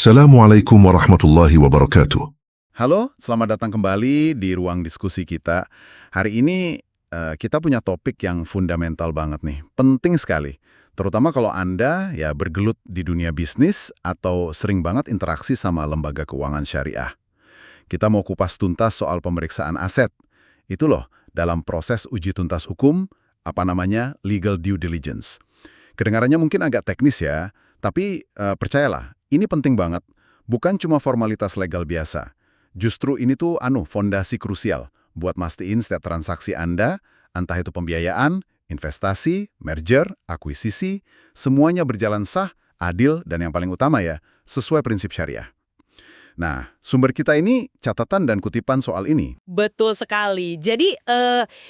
Assalamualaikum warahmatullahi wabarakatuh. Halo, selamat datang kembali di ruang diskusi kita. Hari ini kita punya topik yang fundamental banget nih, penting sekali. Terutama kalau Anda ya bergelut di dunia bisnis atau sering banget interaksi sama lembaga keuangan syariah. Kita mau kupas tuntas soal pemeriksaan aset. Itu loh, dalam proses uji tuntas hukum, apa namanya, legal due diligence. Kedengarannya mungkin agak teknis ya, tapi percayalah, ini penting banget. Bukan cuma formalitas legal biasa. Justru ini tuh fondasi krusial buat mastiin setiap transaksi Anda, entah itu pembiayaan, investasi, merger, akuisisi, semuanya berjalan sah, adil, dan yang paling utama ya, sesuai prinsip syariah. Nah, sumber kita ini catatan dan kutipan soal ini. Betul sekali. Jadi,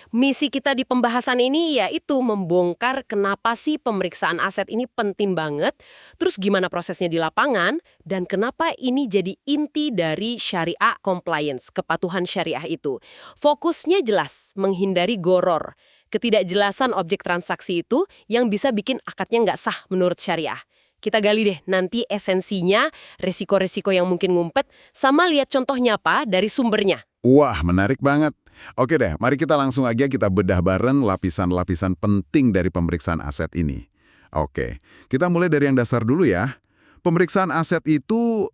misi kita di pembahasan ini yaitu membongkar kenapa sih pemeriksaan aset ini penting banget, terus gimana prosesnya di lapangan, dan kenapa ini jadi inti dari syariah compliance, kepatuhan syariah itu. Fokusnya jelas, menghindari goror, ketidakjelasan objek transaksi itu yang bisa bikin akadnya nggak sah menurut syariah. Kita gali deh nanti esensinya, resiko-resiko yang mungkin ngumpet, sama lihat contohnya apa dari sumbernya. Wah, menarik banget. Oke deh, mari kita langsung aja kita bedah bareng lapisan-lapisan penting dari pemeriksaan aset ini. Oke, kita mulai dari yang dasar dulu ya. Pemeriksaan aset itu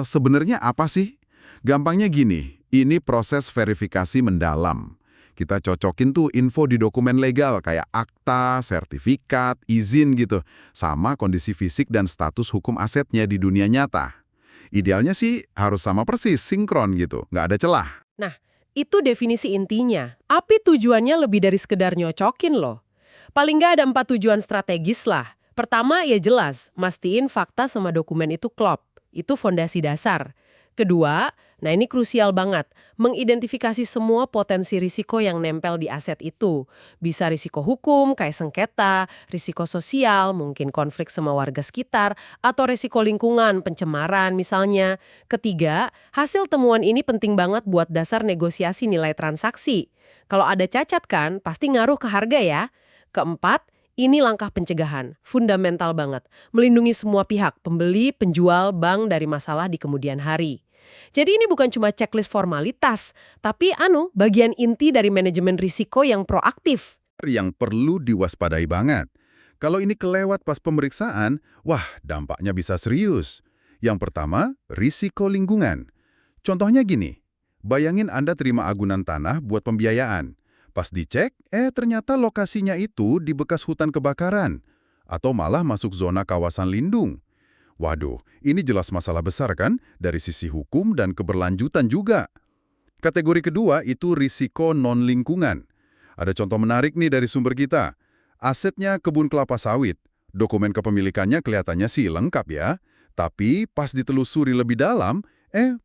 sebenarnya apa sih? Gampangnya gini, ini proses verifikasi mendalam. Kita cocokin tuh info di dokumen legal kayak akta, sertifikat, izin gitu, sama kondisi fisik dan status hukum asetnya di dunia nyata. Idealnya sih harus sama persis, sinkron gitu, nggak ada celah. Nah, itu definisi intinya. Tapi tujuannya lebih dari sekedar nyocokin loh. Paling nggak ada 4 tujuan strategis lah. Pertama ya jelas, mastiin fakta sama dokumen itu klop. Itu fondasi dasar. Kedua, nah ini krusial banget, mengidentifikasi semua potensi risiko yang nempel di aset itu. Bisa risiko hukum, kayak sengketa, risiko sosial, mungkin konflik sama warga sekitar, atau risiko lingkungan, pencemaran misalnya. Ketiga, hasil temuan ini penting banget buat dasar negosiasi nilai transaksi. Kalau ada cacat kan, pasti ngaruh ke harga ya. Keempat, ini langkah pencegahan, fundamental banget. Melindungi semua pihak, pembeli, penjual, bank dari masalah di kemudian hari. Jadi ini bukan cuma checklist formalitas, tapi bagian inti dari manajemen risiko yang proaktif. Yang perlu diwaspadai banget. Kalau ini kelewat pas pemeriksaan, wah dampaknya bisa serius. Yang pertama, risiko lingkungan. Contohnya gini, bayangin Anda terima agunan tanah buat pembiayaan. Pas dicek, ternyata lokasinya itu di bekas hutan kebakaran. Atau malah masuk zona kawasan lindung. Waduh, ini jelas masalah besar kan? Dari sisi hukum dan keberlanjutan juga. Kategori kedua itu risiko non-lingkungan. Ada contoh menarik nih dari sumber kita. Asetnya kebun kelapa sawit. Dokumen kepemilikannya kelihatannya sih lengkap ya. Tapi pas ditelusuri lebih dalam,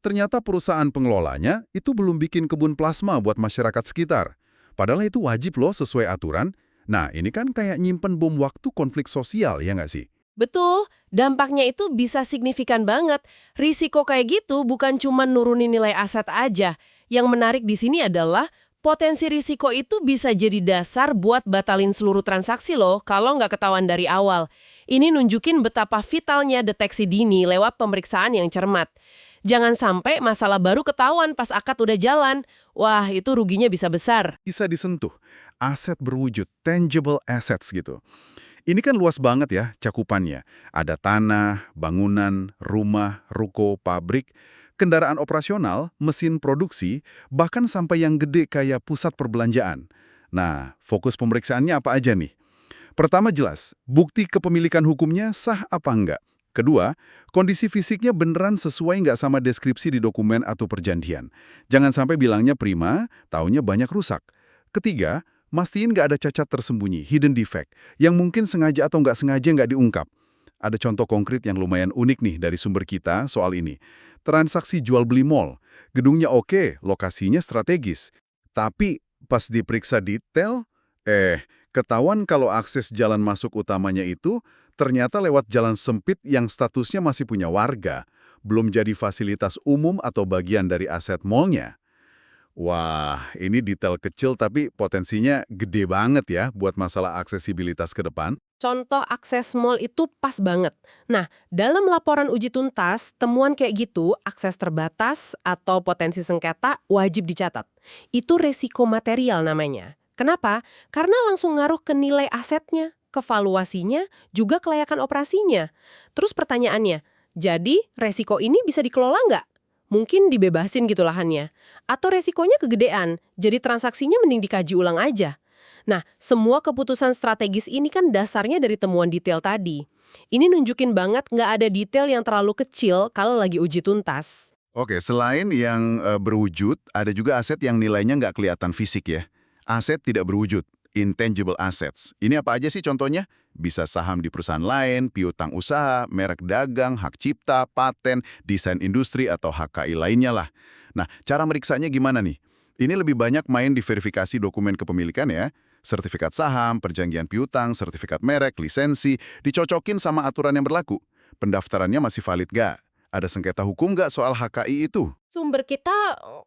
ternyata perusahaan pengelolanya itu belum bikin kebun plasma buat masyarakat sekitar. Padahal itu wajib loh sesuai aturan. Nah, ini kan kayak nyimpen bom waktu konflik sosial, ya nggak sih? Betul, dampaknya itu bisa signifikan banget. Risiko kayak gitu bukan cuma nurunin nilai aset aja. Yang menarik di sini adalah potensi risiko itu bisa jadi dasar buat batalin seluruh transaksi loh kalau nggak ketahuan dari awal. Ini nunjukin betapa vitalnya deteksi dini lewat pemeriksaan yang cermat. Jangan sampai masalah baru ketahuan pas akad udah jalan. Wah, itu ruginya bisa besar. Bisa disentuh. Aset berwujud, tangible assets gitu. Ini kan luas banget ya cakupannya. Ada tanah, bangunan, rumah, ruko, pabrik, kendaraan operasional, mesin produksi, bahkan sampai yang gede kayak pusat perbelanjaan. Nah, fokus pemeriksaannya apa aja nih? Pertama jelas, bukti kepemilikan hukumnya sah apa enggak? Kedua, kondisi fisiknya beneran sesuai nggak sama deskripsi di dokumen atau perjanjian. Jangan sampai bilangnya prima, taunya banyak rusak. Ketiga, mastiin nggak ada cacat tersembunyi, hidden defect, yang mungkin sengaja atau nggak sengaja nggak diungkap. Ada contoh konkret yang lumayan unik nih dari sumber kita soal ini. Transaksi jual beli mall. Gedungnya oke, lokasinya strategis. Tapi pas diperiksa detail, ketahuan kalau akses jalan masuk utamanya itu ternyata lewat jalan sempit yang statusnya masih punya warga, belum jadi fasilitas umum atau bagian dari aset mallnya. Wah, ini detail kecil tapi potensinya gede banget ya buat masalah aksesibilitas ke depan. Contoh akses mall itu pas banget. Nah, dalam laporan uji tuntas, temuan kayak gitu, akses terbatas atau potensi sengketa wajib dicatat. Itu resiko material namanya. Kenapa? Karena langsung ngaruh ke nilai asetnya, ke valuasinya, juga kelayakan operasinya. Terus pertanyaannya, jadi resiko ini bisa dikelola nggak? Mungkin dibebasin gitu lahannya. Atau resikonya kegedean, jadi transaksinya mending dikaji ulang aja. Nah, semua keputusan strategis ini kan dasarnya dari temuan detail tadi. Ini nunjukin banget nggak ada detail yang terlalu kecil kalau lagi uji tuntas. Oke, selain yang berwujud, ada juga aset yang nilainya nggak kelihatan fisik ya. Aset tidak berwujud, intangible assets. Ini apa aja sih contohnya? Bisa saham di perusahaan lain, piutang usaha, merek dagang, hak cipta, paten, desain industri, atau HKI lainnya lah. Nah, cara meriksanya gimana nih? Ini lebih banyak main di verifikasi dokumen kepemilikan ya. Sertifikat saham, perjanjian piutang, sertifikat merek, lisensi, dicocokin sama aturan yang berlaku. Pendaftarannya masih valid nggak? Ada sengketa hukum nggak soal HKI itu? Sumber kita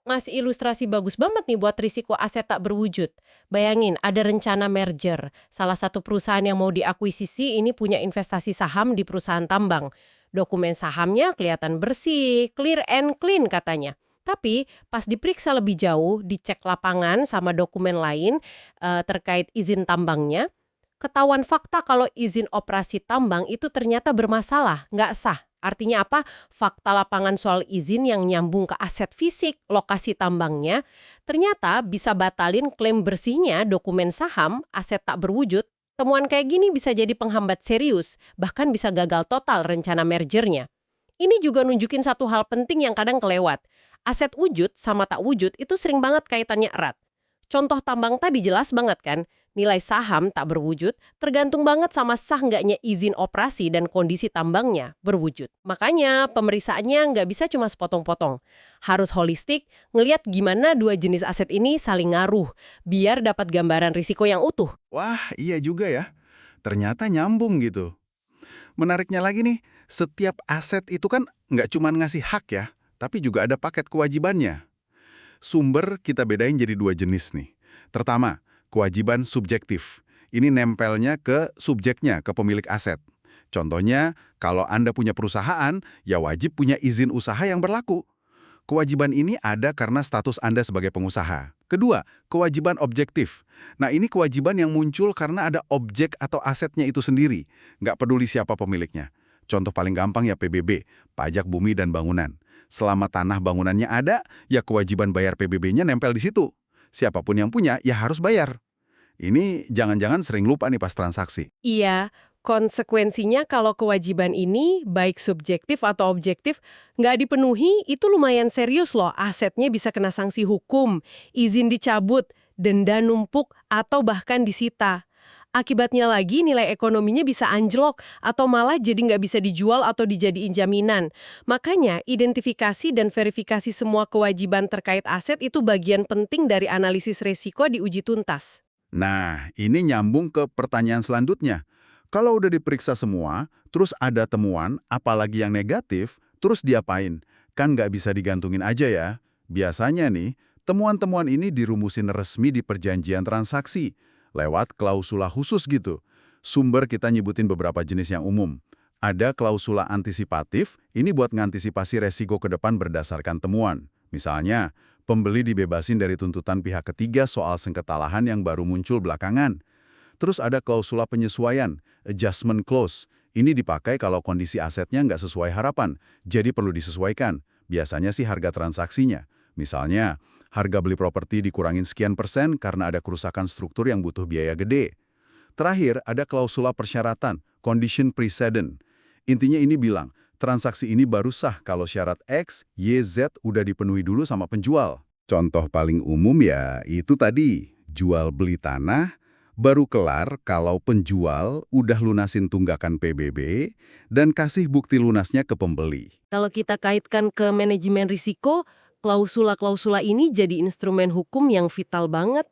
ngasih ilustrasi bagus banget nih buat risiko aset tak berwujud. Bayangin, ada rencana merger. Salah satu perusahaan yang mau diakuisisi ini punya investasi saham di perusahaan tambang. Dokumen sahamnya kelihatan bersih, clear and clean katanya. Tapi pas diperiksa lebih jauh, dicek lapangan sama dokumen lain terkait izin tambangnya, ketahuan fakta kalau izin operasi tambang itu ternyata bermasalah, nggak sah. Artinya apa? Fakta lapangan soal izin yang nyambung ke aset fisik, lokasi tambangnya, ternyata bisa batalin klaim bersihnya dokumen saham, aset tak berwujud. Temuan kayak gini bisa jadi penghambat serius, bahkan bisa gagal total rencana mergernya. Ini juga nunjukin satu hal penting yang kadang kelewat. Aset wujud sama tak wujud itu sering banget kaitannya erat. Contoh tambang tadi jelas banget kan, nilai saham tak berwujud tergantung banget sama sah nggaknya izin operasi dan kondisi tambangnya berwujud. Makanya pemeriksaannya nggak bisa cuma sepotong-potong. Harus holistik, ngelihat gimana dua jenis aset ini saling ngaruh, biar dapat gambaran risiko yang utuh. Wah, iya juga ya. Ternyata nyambung gitu. Menariknya lagi nih, setiap aset itu kan nggak cuma ngasih hak ya, tapi juga ada paket kewajibannya. Sumber kita bedain jadi dua jenis nih. Pertama, kewajiban subjektif. Ini nempelnya ke subjeknya, ke pemilik aset. Contohnya, kalau Anda punya perusahaan, ya wajib punya izin usaha yang berlaku. Kewajiban ini ada karena status Anda sebagai pengusaha. Kedua, kewajiban objektif. Nah, ini kewajiban yang muncul karena ada objek atau asetnya itu sendiri. Nggak peduli siapa pemiliknya. Contoh paling gampang ya PBB, pajak bumi dan bangunan. Selama tanah bangunannya ada, ya kewajiban bayar PBB-nya nempel di situ. Siapapun yang punya, ya harus bayar. Ini jangan-jangan sering lupa nih pas transaksi. Iya, konsekuensinya kalau kewajiban ini, baik subjektif atau objektif, nggak dipenuhi, itu lumayan serius loh. Asetnya bisa kena sanksi hukum, izin dicabut, denda numpuk, atau bahkan disita. Akibatnya lagi nilai ekonominya bisa anjlok atau malah jadi nggak bisa dijual atau dijadiin jaminan. Makanya identifikasi dan verifikasi semua kewajiban terkait aset itu bagian penting dari analisis resiko di uji tuntas. Nah, ini nyambung ke pertanyaan selanjutnya. Kalau udah diperiksa semua, terus ada temuan, apalagi yang negatif, terus diapain? Kan nggak bisa digantungin aja ya. Biasanya nih, temuan-temuan ini dirumusin resmi di perjanjian transaksi, lewat klausula khusus gitu. Sumber kita nyebutin beberapa jenis yang umum. Ada klausula antisipatif, ini buat ngantisipasi resiko ke depan berdasarkan temuan. Misalnya, pembeli dibebasin dari tuntutan pihak ketiga soal sengketa lahan yang baru muncul belakangan. Terus ada klausula penyesuaian, adjustment clause. Ini dipakai kalau kondisi asetnya nggak sesuai harapan, jadi perlu disesuaikan. Biasanya sih harga transaksinya. Misalnya, harga beli properti dikurangin sekian persen karena ada kerusakan struktur yang butuh biaya gede. Terakhir, ada klausula persyaratan, condition precedent. Intinya ini bilang, transaksi ini baru sah kalau syarat X, Y, Z udah dipenuhi dulu sama penjual. Contoh paling umum ya itu tadi, jual beli tanah, baru kelar kalau penjual udah lunasin tunggakan PBB dan kasih bukti lunasnya ke pembeli. Kalau kita kaitkan ke manajemen risiko, klausula-klausula ini jadi instrumen hukum yang vital banget.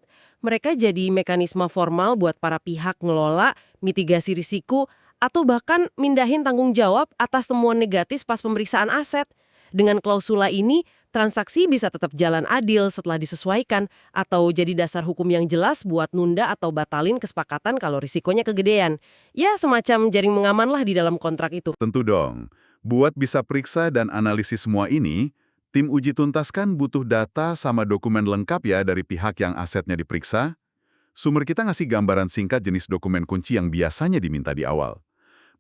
Mereka jadi mekanisme formal buat para pihak ngelola, mitigasi risiko, atau bahkan mindahin tanggung jawab atas temuan negatif pas pemeriksaan aset. Dengan klausula ini, transaksi bisa tetap jalan adil setelah disesuaikan atau jadi dasar hukum yang jelas buat nunda atau batalin kesepakatan kalau risikonya kegedean. Ya, semacam jaring mengaman lah di dalam kontrak itu. Tentu dong. Buat bisa periksa dan analisis semua ini, tim uji tuntas kan butuh data sama dokumen lengkap ya dari pihak yang asetnya diperiksa. Sumber kita ngasih gambaran singkat jenis dokumen kunci yang biasanya diminta di awal.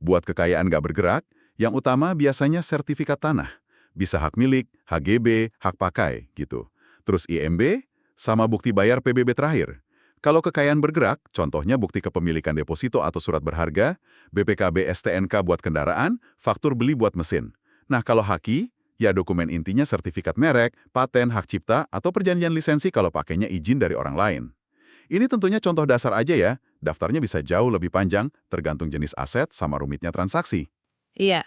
Buat kekayaan nggak bergerak, yang utama biasanya sertifikat tanah. Bisa hak milik, HGB, hak pakai, gitu. Terus IMB, sama bukti bayar PBB terakhir. Kalau kekayaan bergerak, contohnya bukti kepemilikan deposito atau surat berharga, BPKB STNK buat kendaraan, faktur beli buat mesin. Nah, kalau haki, ya dokumen intinya sertifikat merek, paten, hak cipta, atau perjanjian lisensi kalau pakainya izin dari orang lain. Ini tentunya contoh dasar aja ya, daftarnya bisa jauh lebih panjang, tergantung jenis aset sama rumitnya transaksi. Iya,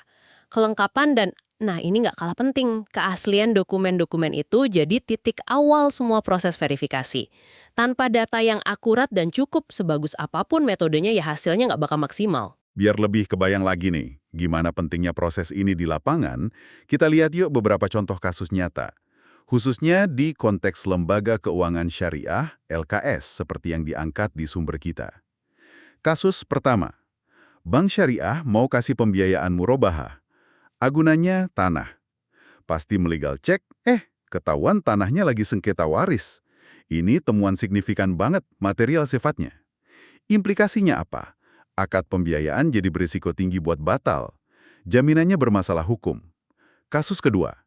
kelengkapan dan, nah ini nggak kalah penting, keaslian dokumen-dokumen itu jadi titik awal semua proses verifikasi. Tanpa data yang akurat dan cukup, sebagus apapun metodenya ya hasilnya nggak bakal maksimal. Biar lebih kebayang lagi nih, gimana pentingnya proses ini di lapangan, kita lihat yuk beberapa contoh kasus nyata. Khususnya di konteks lembaga keuangan syariah, LKS, seperti yang diangkat di sumber kita. Kasus pertama, Bank Syariah mau kasih pembiayaan murabahah. Agunannya tanah. Pasti melegal cek, ketahuan tanahnya lagi sengketa waris. Ini temuan signifikan banget, material sifatnya. Implikasinya apa? Akad pembiayaan jadi berisiko tinggi buat batal. Jaminannya bermasalah hukum. Kasus kedua,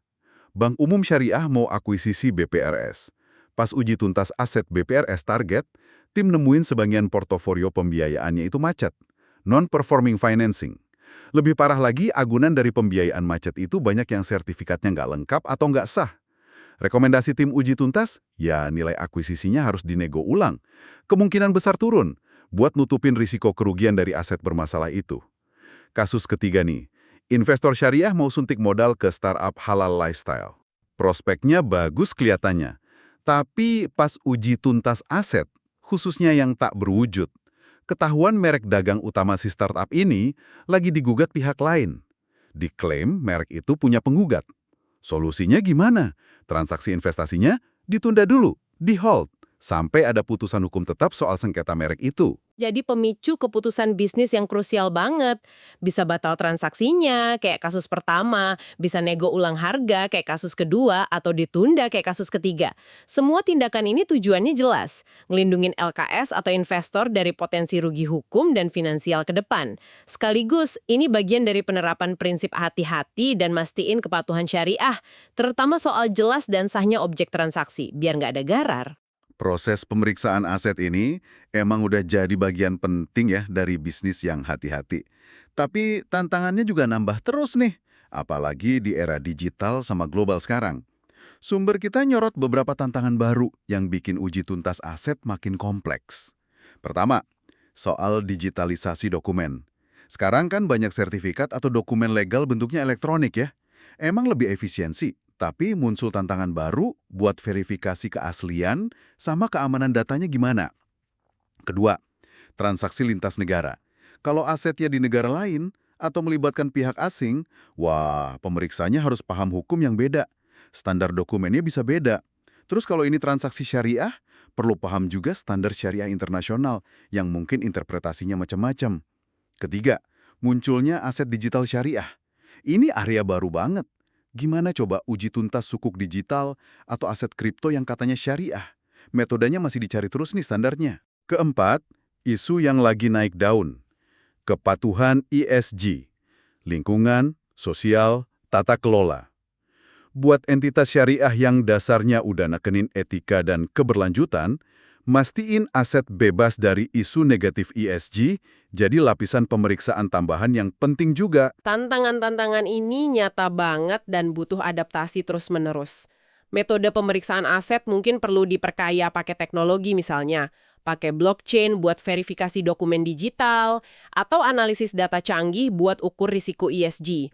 Bank Umum Syariah mau akuisisi BPRS. Pas uji tuntas aset BPRS target, tim nemuin sebagian portofolio pembiayaannya itu macet. Non-performing financing. Lebih parah lagi, agunan dari pembiayaan macet itu banyak yang sertifikatnya nggak lengkap atau nggak sah. Rekomendasi tim uji tuntas? Ya, nilai akuisisinya harus dinego ulang. Kemungkinan besar turun, buat nutupin risiko kerugian dari aset bermasalah itu. Kasus ketiga nih. Investor syariah mau suntik modal ke startup halal lifestyle. Prospeknya bagus kelihatannya. Tapi pas uji tuntas aset, khususnya yang tak berwujud, ketahuan merek dagang utama si startup ini lagi digugat pihak lain. Diklaim merek itu punya penggugat. Solusinya gimana? Transaksi investasinya ditunda dulu, di-hold, sampai ada putusan hukum tetap soal sengketa merek itu. Jadi pemicu keputusan bisnis yang krusial banget. Bisa batal transaksinya, kayak kasus pertama, bisa nego ulang harga, kayak kasus kedua, atau ditunda kayak kasus ketiga. Semua tindakan ini tujuannya jelas, ngelindungin LKS atau investor dari potensi rugi hukum dan finansial ke depan. Sekaligus, ini bagian dari penerapan prinsip hati-hati dan mastiin kepatuhan syariah, terutama soal jelas dan sahnya objek transaksi, biar nggak ada garar. Proses pemeriksaan aset ini emang udah jadi bagian penting ya dari bisnis yang hati-hati. Tapi tantangannya juga nambah terus nih, apalagi di era digital sama global sekarang. Sumber kita nyorot beberapa tantangan baru yang bikin uji tuntas aset makin kompleks. Pertama, soal digitalisasi dokumen. Sekarang kan banyak sertifikat atau dokumen legal bentuknya elektronik ya. Emang lebih efisiensi. Tapi muncul tantangan baru buat verifikasi keaslian sama keamanan datanya gimana. Kedua, transaksi lintas negara. Kalau asetnya di negara lain atau melibatkan pihak asing, wah, pemeriksanya harus paham hukum yang beda. Standar dokumennya bisa beda. Terus kalau ini transaksi syariah, perlu paham juga standar syariah internasional yang mungkin interpretasinya macam-macam. Ketiga, munculnya aset digital syariah. Ini area baru banget. Gimana coba uji tuntas sukuk digital atau aset kripto yang katanya syariah? Metodenya masih dicari terus nih standarnya. Keempat, isu yang lagi naik daun. Kepatuhan ESG, lingkungan, sosial, tata kelola. Buat entitas syariah yang dasarnya udah nekenin etika dan keberlanjutan, mastiin aset bebas dari isu negatif ESG jadi lapisan pemeriksaan tambahan yang penting juga. Tantangan-tantangan ini nyata banget dan butuh adaptasi terus-menerus. Metode pemeriksaan aset mungkin perlu diperkaya pakai teknologi misalnya, pakai blockchain buat verifikasi dokumen digital, atau analisis data canggih buat ukur risiko ESG.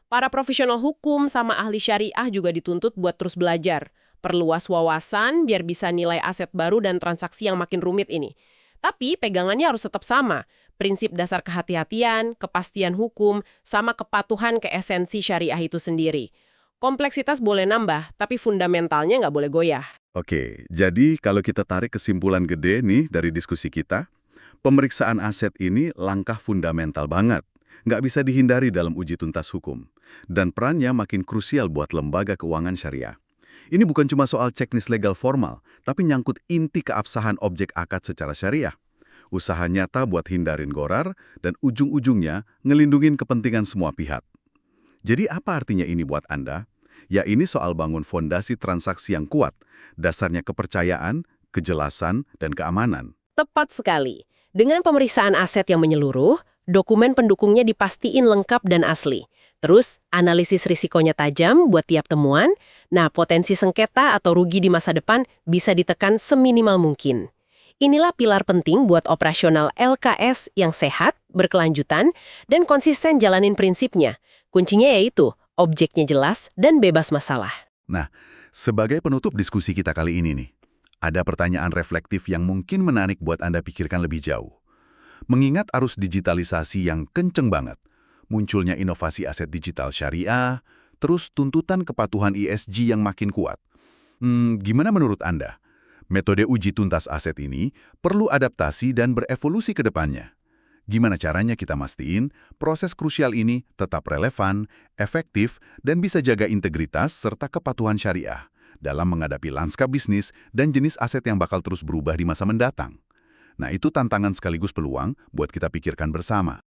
Para profesional hukum sama ahli syariah juga dituntut buat terus belajar, perluas wawasan biar bisa nilai aset baru dan transaksi yang makin rumit ini. Tapi pegangannya harus tetap sama, prinsip dasar kehati-hatian, kepastian hukum, sama kepatuhan ke esensi syariah itu sendiri. Kompleksitas boleh nambah, tapi fundamentalnya nggak boleh goyah. Oke, jadi kalau kita tarik kesimpulan gede nih dari diskusi kita, pemeriksaan aset ini langkah fundamental banget. Nggak bisa dihindari dalam uji tuntas hukum. Dan perannya makin krusial buat lembaga keuangan syariah. Ini bukan cuma soal teknis legal formal, tapi nyangkut inti keabsahan objek akad secara syariah. Usaha nyata buat hindarin gharar dan ujung-ujungnya ngelindungin kepentingan semua pihak. Jadi apa artinya ini buat Anda? Ya ini soal bangun fondasi transaksi yang kuat, dasarnya kepercayaan, kejelasan, dan keamanan. Tepat sekali. Dengan pemeriksaan aset yang menyeluruh, dokumen pendukungnya dipastiin lengkap dan asli. Terus, analisis risikonya tajam buat tiap temuan. Nah, potensi sengketa atau rugi di masa depan bisa ditekan seminimal mungkin. Inilah pilar penting buat operasional LKS yang sehat, berkelanjutan, dan konsisten jalanin prinsipnya. Kuncinya yaitu objeknya jelas dan bebas masalah. Nah, sebagai penutup diskusi kita kali ini nih, ada pertanyaan reflektif yang mungkin menarik buat Anda pikirkan lebih jauh. Mengingat arus digitalisasi yang kenceng banget, munculnya inovasi aset digital syariah, terus tuntutan kepatuhan ESG yang makin kuat. Gimana menurut Anda? Metode uji tuntas aset ini perlu adaptasi dan berevolusi ke depannya. Gimana caranya kita mastiin proses krusial ini tetap relevan, efektif, dan bisa jaga integritas serta kepatuhan syariah dalam menghadapi lanskap bisnis dan jenis aset yang bakal terus berubah di masa mendatang. Nah, itu tantangan sekaligus peluang buat kita pikirkan bersama.